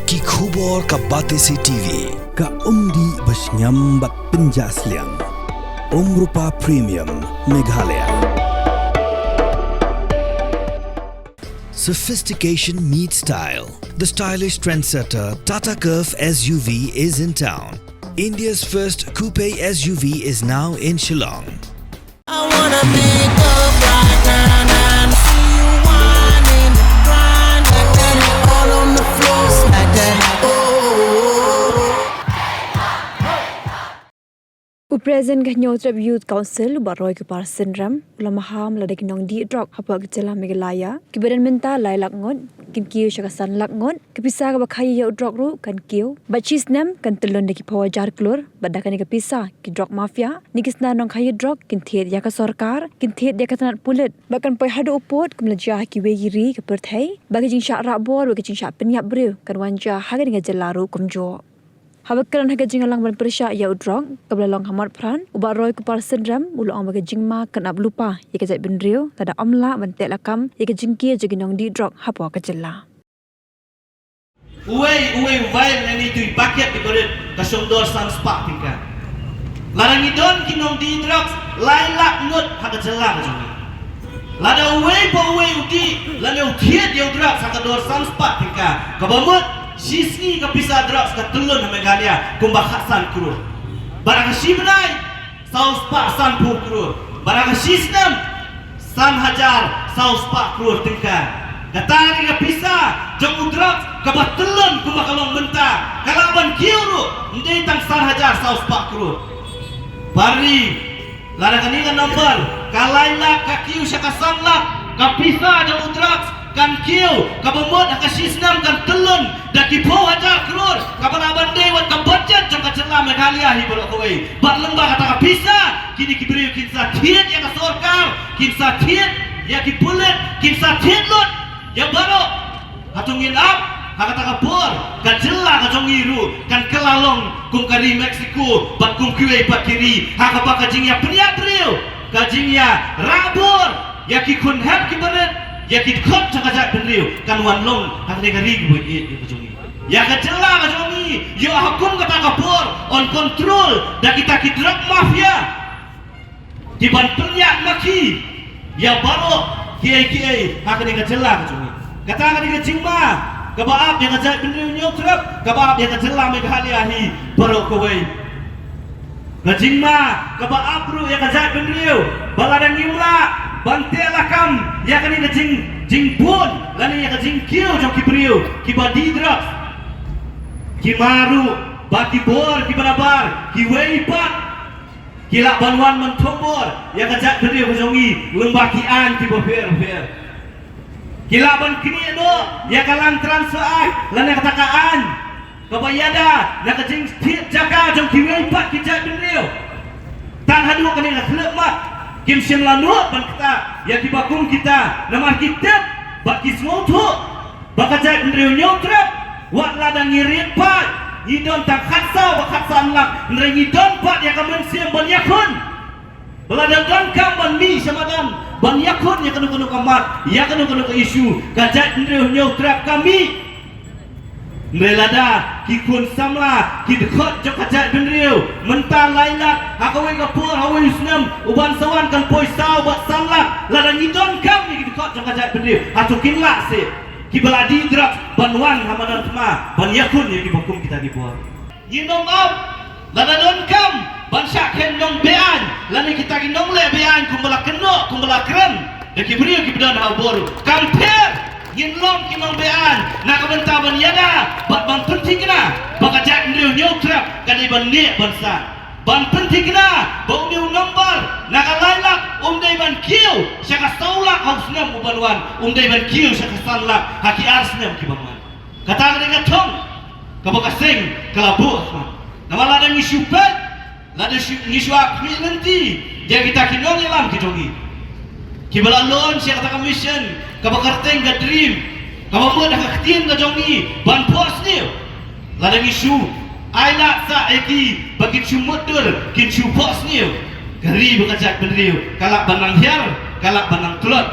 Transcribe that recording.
Ki khubor ka Batesi TV. Ka umdi basnyambat penjaslian. Rupa Premium Meghalaya. Sophistication meets style. The stylish trendsetter Tata Curve SUV is in town. India's first coupe SUV is now in Shillong. I wanna make up right now, now. See you whining, grinding, all on the floor like that. Oh. Present Ganyotrap Youth Council Baroy Kupar Syndrome Lamaham Ladak Nong Di Drop Hapag Jela Megalaya Kibadan Menta Lailak Ngon Kin Kiyo Shakasan Lak Ngon Kipisa Bakaya Yo Drop Ru Kan Kiyo Bachis Nem Kan Telon Deki Pawa Jar Klur Badakan Kapisa Ki Drop Mafia Nikisna Nong Kaya Drop Kin Thiet Yaka Sorkar Kin Thiet Yaka Tanat Pulit Bakan Poi Hadu Upot Kumlajah Ki Wegiri Ke Perthai Bagi Jing Syak Rakbor Bagi Jing Syak Penyap Briu Kan Wanja Haga Dengan Jelaru Kumjo Habakaran haga jingalang ban persya ya udrong kablalong hamar pran uba roy kupar syndrome ulong baga jingma kan ablupa ya kajat benrio tada amla ban telakam ya kajingki jaginong di drog hapo kajella uwe vai nani tu paket di koret kasondor sans pak tingka larang idon kinong di drugs lailak ngut haga jella jongi lada uwe uti lana utiet yo drugs haga dor sans pak tingka kabamut Sisni kapisa drugs ka telun na Meghalaya kumba khasan kru. Barang sibnai saus pak san pu kru. Barang sistem san hajar saus pak kru tingka. Katari kapisa jong drugs ka telun kumba kalong benta. Kalaban kiuru ndai tang san hajar saus pak kru. Bari lara kaningan nomor kalaila ka kiu syakasan la kapisa jong drugs kan kiu kabamot ka sistem kan telun daki po hajar krur kabalaban dewan ka budget jong ka celah Meghalaya hi bolok kowe bat lembah kata ka bisa kini kiberi kinsa thiet ya ka sorkar kinsa thiet ya ki pulet kinsa thiet lot ya baro hatungin up hakata ka por ka celah ka jong iru kan kelalong kum kari Mexico bat kum kiwe pat kiri hakaba ka jingya peniap riu ka jingya rabur ya ki kun hab kiberet ya kita kot cakap penriu kan wan long hak negari buat it kejongi ya kecelah kejongi yo hukum kata kapur on control dan kita drug mafia di ban penyak maki ya baru kiai hak negari kecelah kejongi kata negari jingma kebaap yang kejat penriu nyokrak kebaap yang kecelah Meghalaya hi baru kowe kejingma kebaap bro yang kejat penriu baladang imla Bante lakam ya kan ini jing pun lani ya kan jing kiu jom kibriu ki badi drugs ki maru baki bor ki barabar ki weipat ki lak banwan mentombor ya kan jak beriu jongi lembah ki an ki bofer ki lak ban kini do ya kalan transfer lani katakaan kabayada na kan jing jaka jom ki weipat ki jak beriu tan hadu kan ini klep mat Kim Sien Lanut ban kita ya di bakum kita nama kita bak kismo tu bakajat ndriu nyotrap wak ladang ngirit pat ngidon tak khatsau bak khatsan lak ndri ngidon pat ya kamen siem ban yakun beladang dan kam ban mi samadan ban yakun ya kanu kamat ya kanu isu kajat ndriu nyotrap kami Melada kikun samla kidkhot jok kajat benriu mentang lailak hakawai kapur hawai usnam uban sawan kan poi saw bat samla lada ngidon kam ni kidkhot jok kajat benriu hatukin lak se kibaladi drop banwan hamadan kema ban yakun ya kibakum kita dibuat yinong up lada don kam ban syakhen nong bean lani kita kinong le bean kumbala keno kumbala keren ya kibriu kibedan hawboru kamper yin lom kinong bean nak bentaban yada bat ban penting kena bakajak ndriu nyokrap kani ban ne bansa ban penting kena bau niu nomor nak lailak dai ban kiu syaka saulak hausnam ubanwan dai ban kiu syaka sanlak haki arsnam kibangan kata dengan thong kabakasing kelabu nama lada ngisupat lada ngisuak mi nanti dia kita kinong yalam kitongi kibalalon syaka ta commission kabakarteng ga dream kabamod hakaktien ga jongi ban pos ni ladang isu aila sa eki bagi sumutur kin su pos ni gari bakajak benriu kalak banang hiar kalak banang tulot